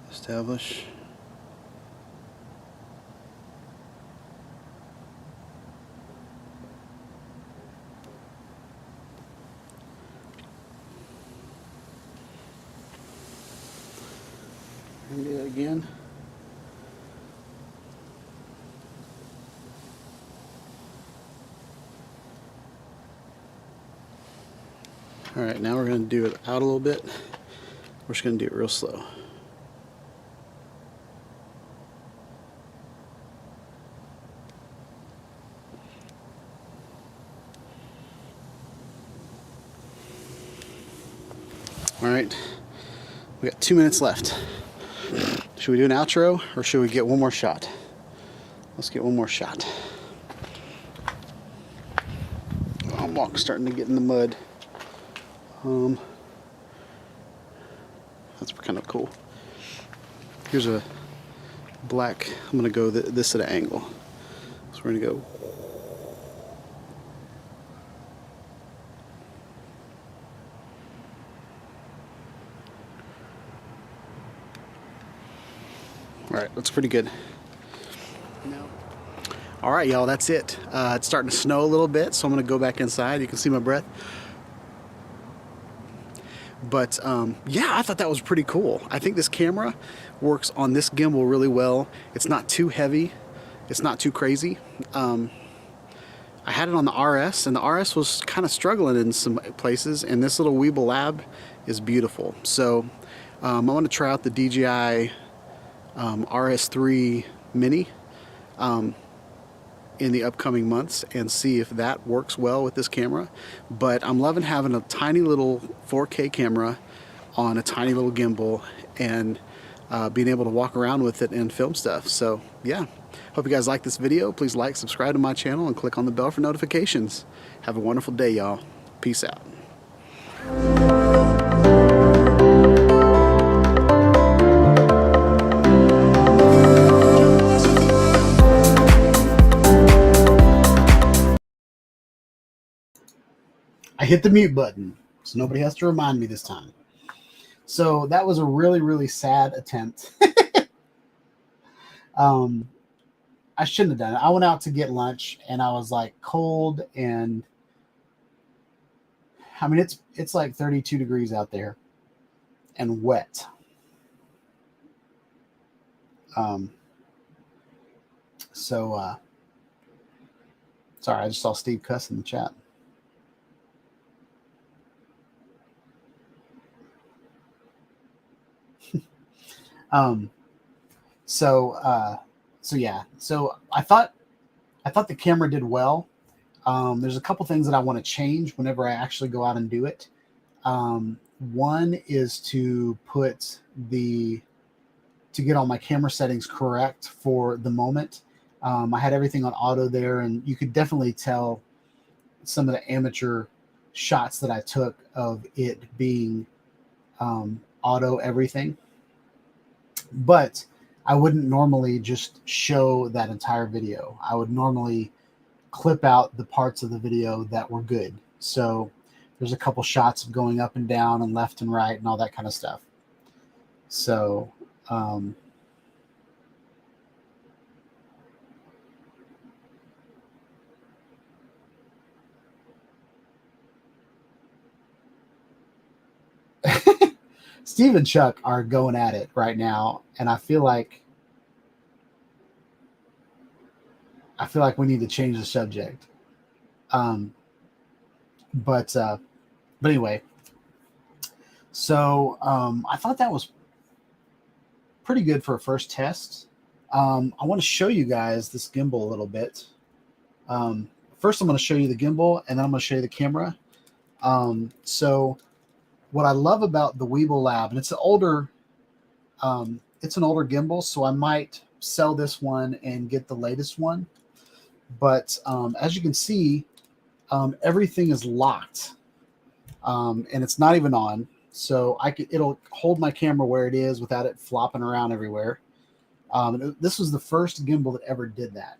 establish. We're gonna do that again. Alright, now we're going to do it out a little bit. We're just going to do it real slow. All right, we got 2 minutes left. Should we do an outro or should we get one more shot? Let's get one more shot. I'm starting to get in the mud. That's kind of cool. Here's a black. I'm gonna go this at an angle. So we're gonna go. All right, that's pretty good. All right, y'all, that's it. It's starting to snow a little bit, so I'm gonna go back inside. You can see my breath. But yeah, I thought that was pretty cool. I think this camera works on this gimbal really well. It's not too heavy. It's not too crazy. I had it on the RS, and the RS was kind of struggling in some places, and this little Weeble Lab is beautiful. So I want to try out the DJI RS3 Mini in the upcoming months and see if that works well with this camera. But I'm loving having a tiny little 4K camera on a tiny little gimbal and being able to walk around with it and film stuff. So yeah, hope you guys like this video. Please like, subscribe to my channel, and click on the bell for notifications. Have a wonderful day, y'all. Peace out. I hit the mute button, so nobody has to remind me this time. So that was a really, really sad attempt. I shouldn't have done it. I went out to get lunch, and I was like cold, and I mean it's like 32 degrees out there, and wet. Sorry, I just saw Steve cuss in the chat. So yeah, so I thought the camera did well. There's a couple things that I want to change whenever I actually go out and do it. One is to get all my camera settings correct for the moment. I had everything on auto there, and you could definitely tell some of the amateur shots that I took of it being auto everything. But I wouldn't normally just show that entire video. I would normally clip out the parts of the video that were good. So there's a couple shots of going up and down and left and right and all that kind of stuff. So Steve and Chuck are going at it right now, and I feel like we need to change the subject. But anyway, so I thought that was pretty good for a first test. I want to show you guys this gimbal a little bit. First, I'm going to show you the gimbal, and then I'm going to show you the camera. So what I love about the Weeble Lab, and it's an older gimbal, so I might sell this one and get the latest one. But as you can see, everything is locked, and it's not even on. So it'll hold my camera where it is without it flopping around everywhere. This was the first gimbal that ever did that.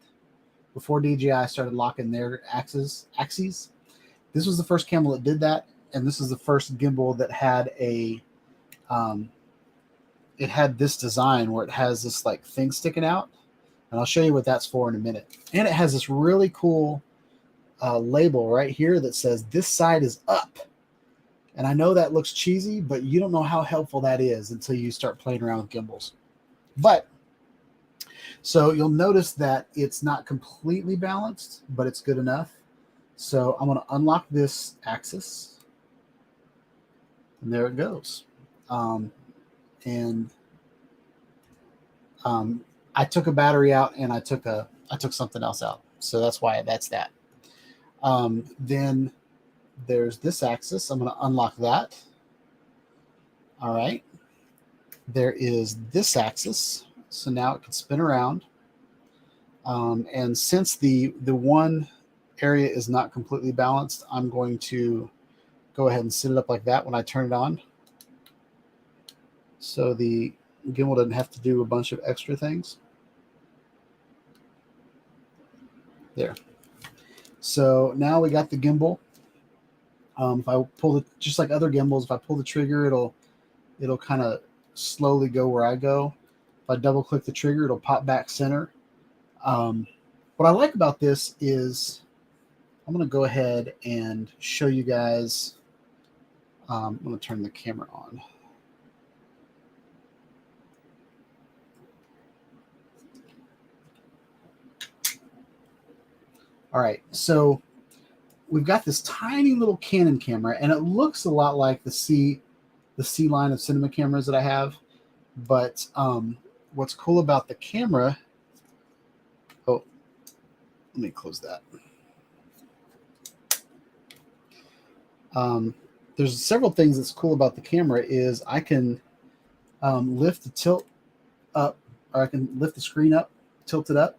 Before DJI started locking their axes, this was the first gimbal that did that. And this is the first gimbal that had it had this design where it has this like thing sticking out, and I'll show you what that's for in a minute. And it has this really cool label right here that says this side is up. And I know that looks cheesy, but you don't know how helpful that is until you start playing around with gimbals. But so you'll notice that it's not completely balanced, but it's good enough. So I'm going to unlock this axis. And there it goes. I took a battery out, and I took something else out. So that's why that's that. Then there's this axis. I'm going to unlock that. All right. There is this axis. So now it can spin around. And since the one area is not completely balanced, I'm going to go ahead and set it up like that when I turn it on. So the gimbal doesn't have to do a bunch of extra things. There. So now we got the gimbal. If I pull it, just like other gimbals, if I pull the trigger, it'll kind of slowly go where I go. If I double click the trigger, it'll pop back center. What I like about this is I'm going to go ahead and show you guys. I'm going to turn the camera on. All right, so we've got this tiny little Canon camera, and it looks a lot like the C line of cinema cameras that I have. But what's cool about the camera? Oh, let me close that. There's several things that's cool about the camera. Is I can lift the tilt up, or I can lift the screen up, tilt it up.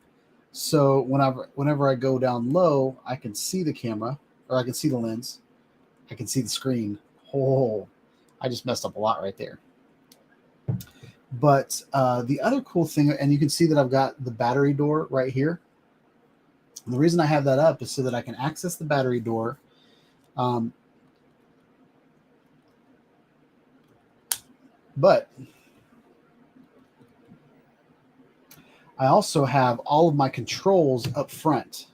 So whenever I go down low, I can see the camera, or I can see the lens. I can see the screen. Oh, I just messed up a lot right there. But the other cool thing, and you can see that I've got the battery door right here. And the reason I have that up is so that I can access the battery door. But I also have all of my controls up front.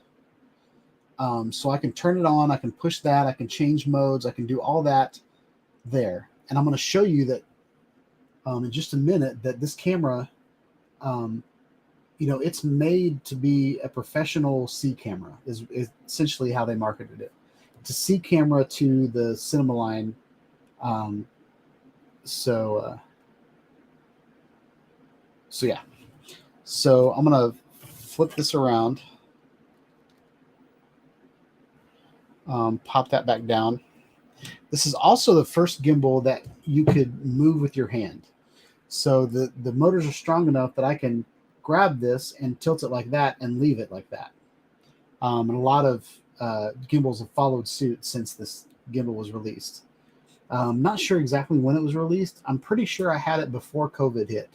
So I can turn it on, I can push that, I can change modes, I can do all that there. And I'm going to show you that in just a minute that this camera, it's made to be a professional C camera, is essentially how they marketed it. It's a C camera to the cinema line. So yeah. So I'm going to flip this around. Pop that back down. This is also the first gimbal that you could move with your hand. So the motors are strong enough that I can grab this and tilt it like that and leave it like that. And a lot of gimbals have followed suit since this gimbal was released. Not sure exactly when it was released. I'm pretty sure I had it before COVID hit.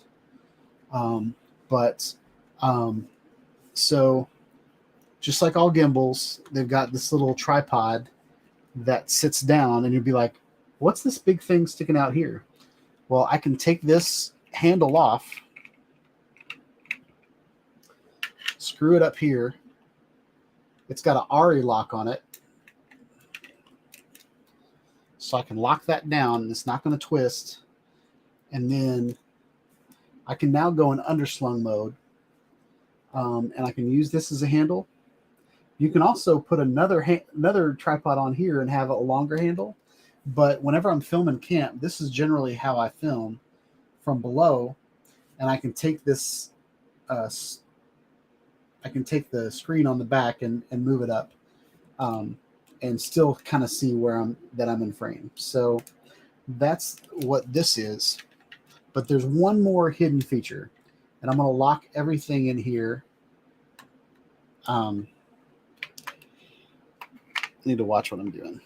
So just like all gimbals, they've got this little tripod that sits down, and you'll be like, what's this big thing sticking out here? Well, I can take this handle off, screw it up here. It's got an ARRI lock on it. So I can lock that down, and it's not going to twist. And then I can now go in underslung mode, and I can use this as a handle. You can also put another tripod on here and have a longer handle. But whenever I'm filming camp, this is generally how I film, from below. And I can take this, I can take the screen on the back and move it up, and still kind of see where I'm in frame. So that's what this is. But there's one more hidden feature, and I'm going to lock everything in here. Need to watch what I'm doing.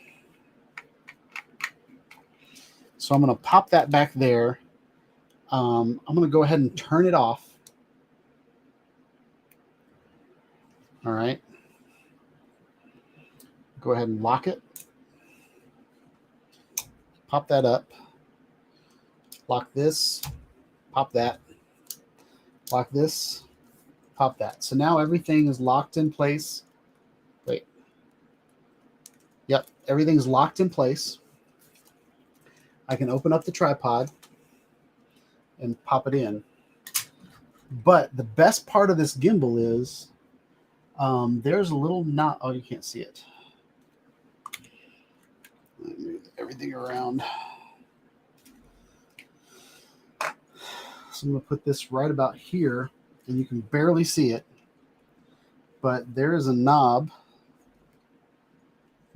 So I'm going to pop that back there. I'm going to go ahead and turn it off. All right. Go ahead and lock it. Pop that up. Lock this. Pop that. Lock this. Pop that. So now everything is locked in place. Wait. Yep, everything's locked in place. I can open up the tripod and pop it in. But the best part of this gimbal is there's a little knot. Oh, you can't see it. Let me move everything around. So I'm going to put this right about here, and you can barely see it. But there is a knob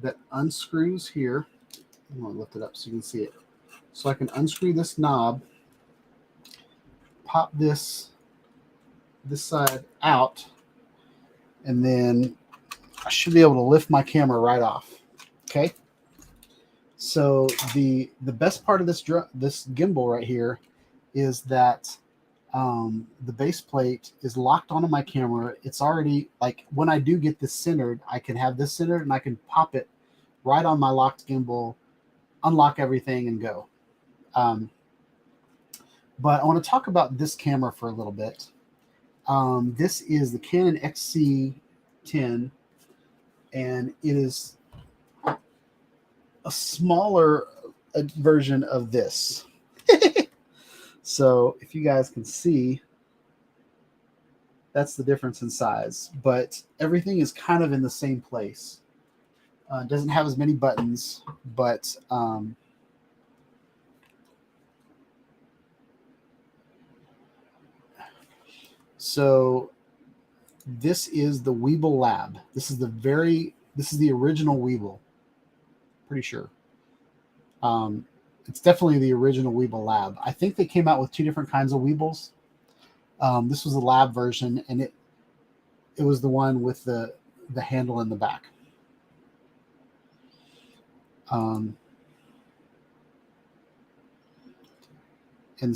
that unscrews here. I'm going to lift it up so you can see it. So I can unscrew this knob, pop this side out, and then I should be able to lift my camera right off. Okay. So the best part of this gimbal right here is that the base plate is locked onto my camera. It's already, like, when I do get this centered, I can have this centered and I can pop it right on my locked gimbal, unlock everything, and go. But I want to talk about this camera for a little bit. This is the Canon XC10, and it is a smaller version of this. So if you guys can see, that's the difference in size, but everything is kind of in the same place. It doesn't have as many buttons, but so this is the Weeble Lab. This is the original Weeble. Pretty sure. It's definitely the original Weeble Lab. I think they came out with 2 different kinds of Weebles. This was the lab version, and it was the one with the handle in the back. And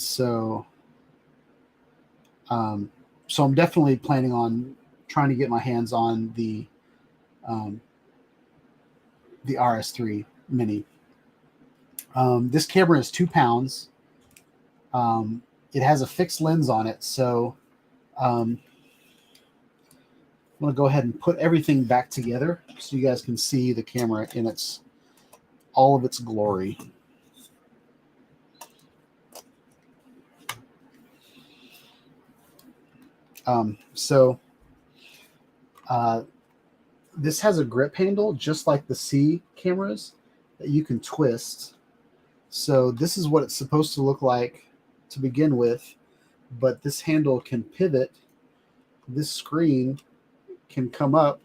so so I'm definitely planning on trying to get my hands on the RS3 Mini. This camera is 2 pounds. It has a fixed lens on it, so I'm going to go ahead and put everything back together so you guys can see the camera in all of its glory. This has a grip handle just like the C cameras that you can twist. So this is what it's supposed to look like to begin with, but this handle can pivot. This screen can come up,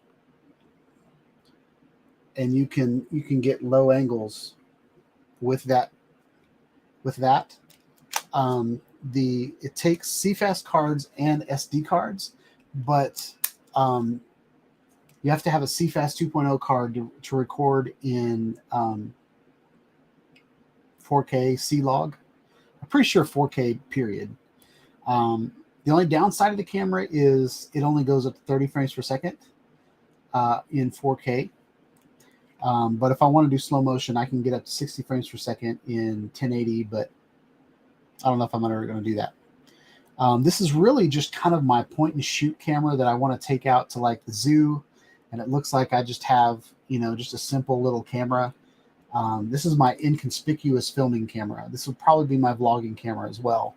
and you can get low angles with that. It takes CFast cards and SD cards, but you have to have a CFast 2.0 card to record in 4K C-Log. I'm pretty sure 4K period. The only downside of the camera is it only goes up to 30 frames per second in 4K. But if I want to do slow motion, I can get up to 60 frames per second in 1080, but I don't know if I'm ever going to do that. This is really just kind of my point and shoot camera that I want to take out to like the zoo. And it looks like I just have, just a simple little camera. This is my inconspicuous filming camera. This would probably be my vlogging camera as well.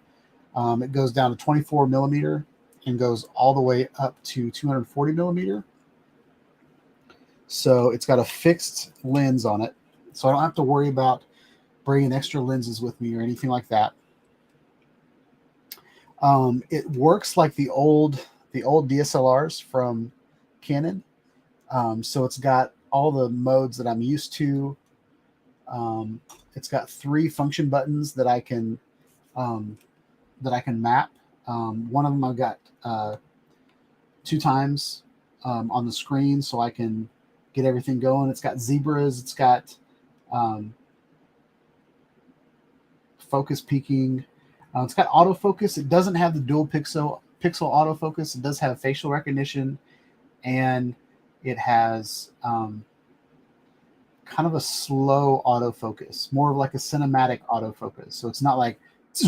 It goes down to 24 millimeter and goes all the way up to 240 millimeter. So it's got a fixed lens on it. So I don't have to worry about bringing extra lenses with me or anything like that. It works like the old DSLRs from Canon. So it's got all the modes that I'm used to. It's got 3 function buttons that I can map. One of them I've got 2 times on the screen, so I can get everything going. It's got zebras. It's got focus peaking. It's got autofocus. It doesn't have the dual pixel autofocus. It does have facial recognition, and it has kind of a slow autofocus, more of like a cinematic autofocus. So it's not like it's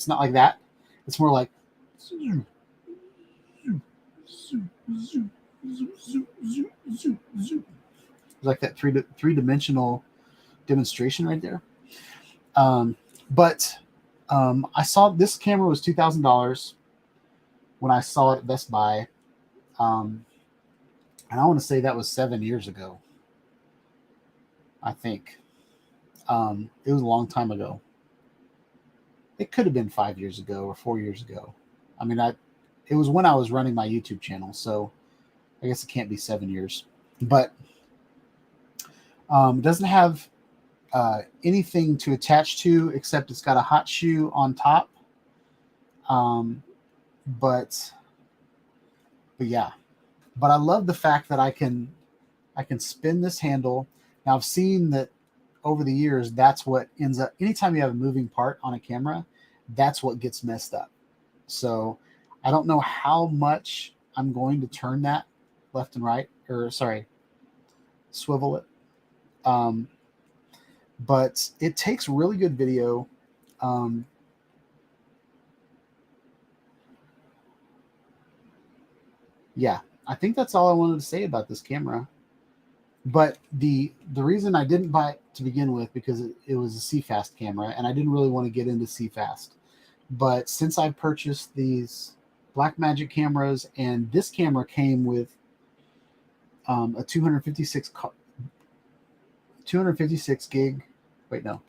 not like that. It's more like like that three-dimensional demonstration right there. But I saw this camera was $2,000 when I saw it at Best Buy. And I want to say that was 7 years ago. I think. It was a long time ago. It could have been 5 years ago or 4 years ago. I mean, it was when I was running my YouTube channel, so I guess it can't be 7 years. But it doesn't have anything to attach to, except it's got a hot shoe on top. But yeah, but I love the fact that I can spin this handle. Now I've seen that over the years, that's what ends up, anytime you have a moving part on a camera, that's what gets messed up. So I don't know how much I'm going to turn that left and right, or sorry, swivel it. But it takes really good video. Yeah, I think that's all I wanted to say about this camera. But the reason I didn't buy it to begin with, because it was a CFast camera, and I didn't really want to get into CFast. But since I've purchased these Blackmagic cameras, and this camera came with a 256 gig. Wait, no.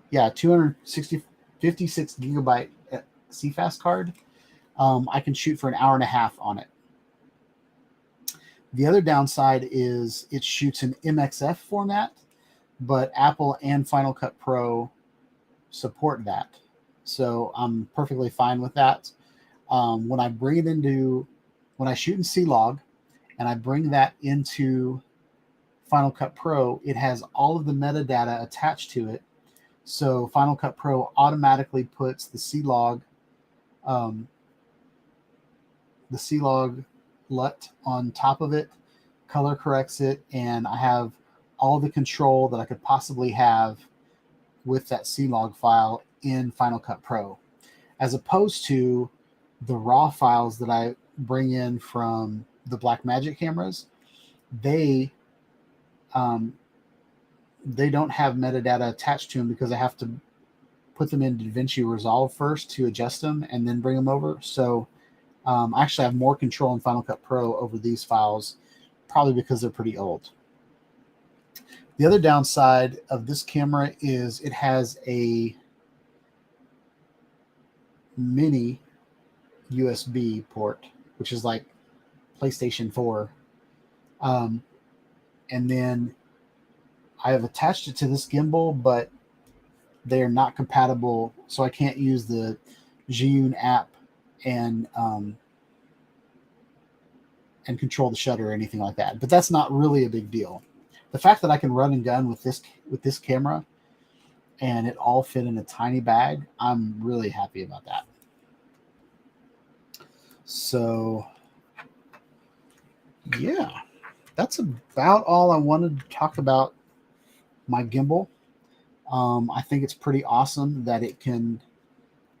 Yeah, 256 gigabyte CFast card. I can shoot for an hour and a half on it. The other downside is it shoots in MXF format, but Apple and Final Cut Pro support that. So I'm perfectly fine with that. When I shoot in C-Log and I bring that into Final Cut Pro, it has all of the metadata attached to it. So Final Cut Pro automatically puts the C-Log LUT on top of it, color corrects it, and I have all the control that I could possibly have with that C-Log file in Final Cut Pro, as opposed to the raw files that I bring in from the Blackmagic cameras. They don't have metadata attached to them because I have to put them in DaVinci Resolve first to adjust them and then bring them over. So I actually have more control in Final Cut Pro over these files, probably because they're pretty old. The other downside of this camera is it has a mini USB port, which is like PlayStation 4. And then I have attached it to this gimbal, but they are not compatible, so I can't use the Zhiyun app and control the shutter or anything like that. But that's not really a big deal. The fact that I can run and gun with this camera and it all fit in a tiny bag, I'm really happy about that. So yeah, that's about all I wanted to talk about my gimbal. I think it's pretty awesome that it can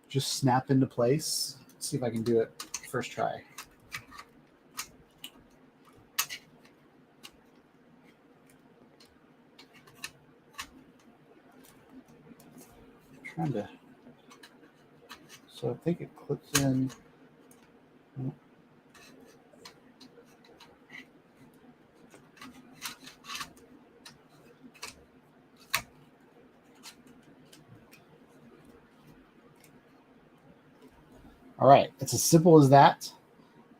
just snap into place. Let's see if I can do it first try. Trying to, so I think it clips in. All right, it's as simple as that.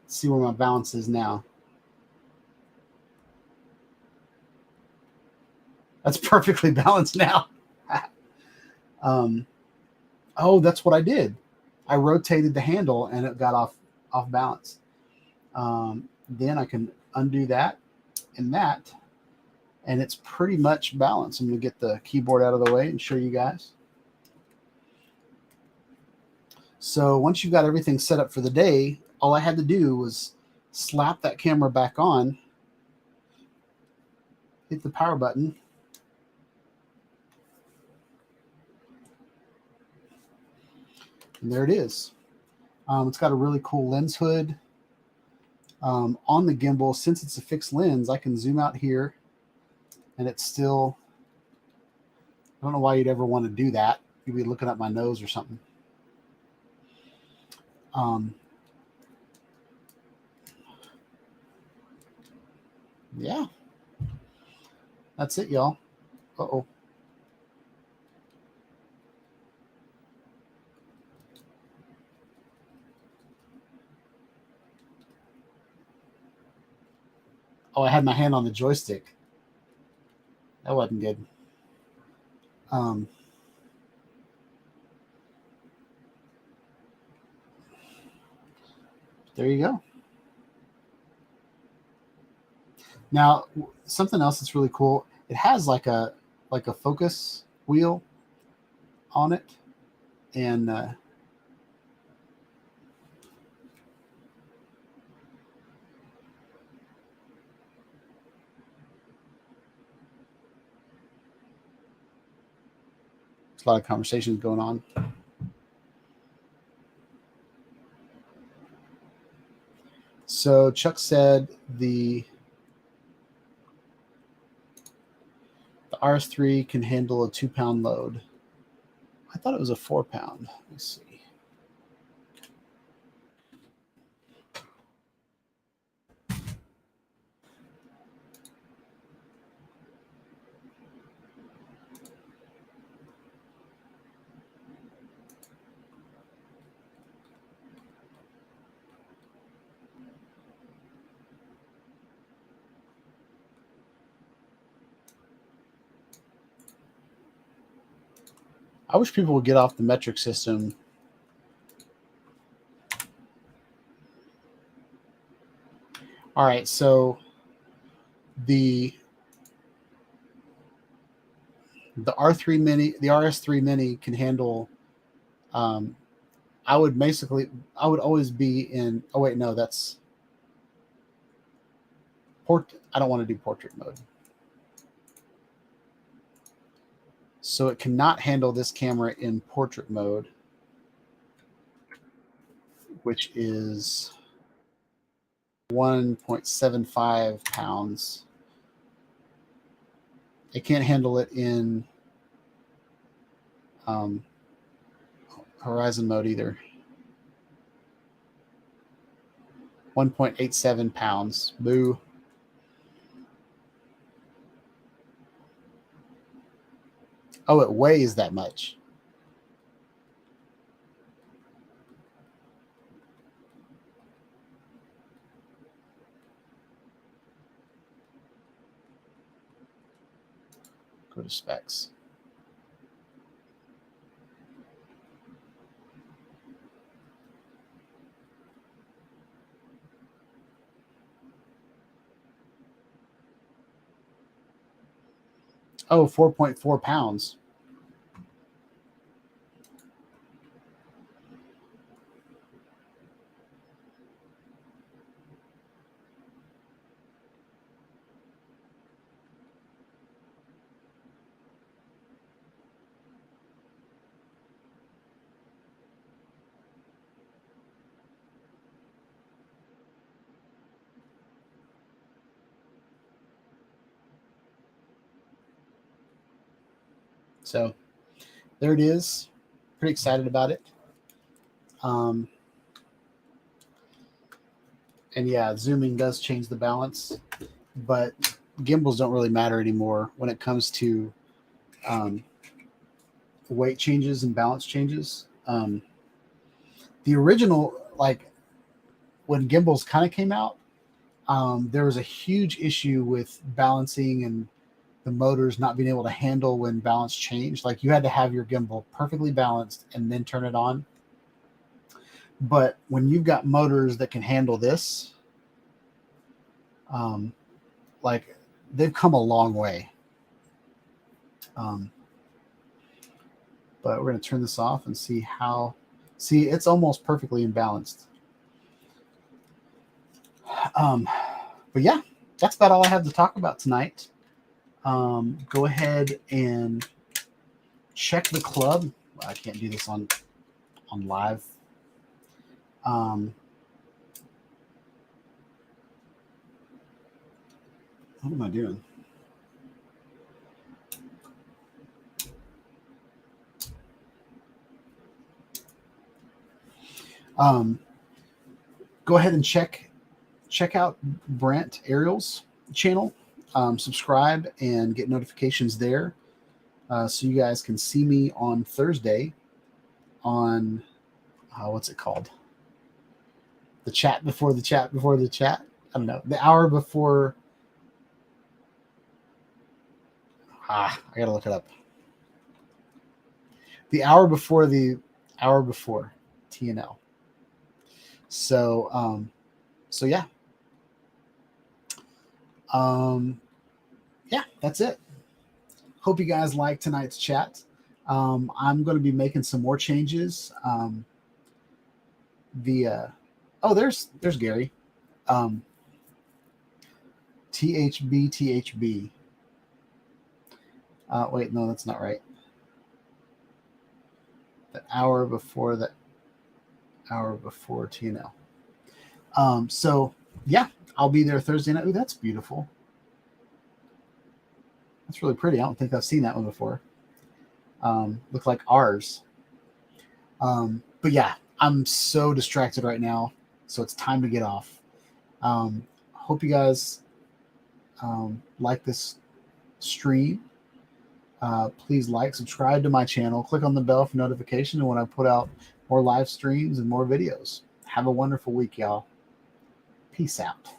Let's see where my balance is now. That's perfectly balanced now. Oh, that's what I did. I rotated the handle and it got off balance. Then I can undo that, and it's pretty much balanced. I'm going to get the keyboard out of the way and show you guys. So once you've got everything set up for the day, all I had to do was slap that camera back on, hit the power button, and there it is. It's got a really cool lens hood. On the gimbal, since it's a fixed lens, I can zoom out here, and it's still, I don't know why you'd ever want to do that. You'd be looking at my nose or something. Yeah, that's it, y'all. Uh-oh. Oh, I had my hand on the joystick. That wasn't good. There you go. Now, something else that's really cool. It has like a focus wheel on it, and there's a lot of conversations going on. So Chuck said the RS3 can handle a 2-pound load. I thought it was a 4-pound. Let's see. I wish people would get off the metric system. All right, so the R3 Mini, the RS3 Mini can handle. I would always be in. Oh wait, no, that's I don't want to do portrait mode. So it cannot handle this camera in portrait mode, which is 1.75 pounds. It can't handle it in horizon mode either. 1.87 pounds. Boo. Oh, it weighs that much. Go to specs. Oh, 4.4 pounds. So there it is. Pretty excited about it. And yeah, zooming does change the balance, but gimbals don't really matter anymore when it comes to weight changes and balance changes. The original, like when gimbals kind of came out, there was a huge issue with balancing and the motors not being able to handle when balance changed. Like you had to have your gimbal perfectly balanced and then turn it on. But when you've got motors that can handle this, like they've come a long way. But we're going to turn this off and see how. See, it's almost perfectly imbalanced. But yeah, that's about all I have to talk about tonight. Go ahead and check the club. Well, I can't do this on live. What am I doing? Go ahead and check out Brent Ariel's channel. Subscribe and get notifications there, so you guys can see me on Thursday on what's it called? The chat before the chat before the chat. I don't know. The hour before. I gotta look it up. The hour before TNL. So so yeah. Yeah, that's it. Hope you guys liked tonight's chat. I'm going to be making some more changes. There's Gary. THB. Wait, no, that's not right. The hour before TNL. So yeah, I'll be there Thursday night. Ooh, that's beautiful. That's really pretty. I don't think I've seen that one before. Look like ours. But yeah, I'm so distracted right now, so it's time to get off. Hope you guys like this stream. Please like, subscribe to my channel, click on the bell for notification, and when I put out more live streams and more videos. Have a wonderful week, y'all. Peace out.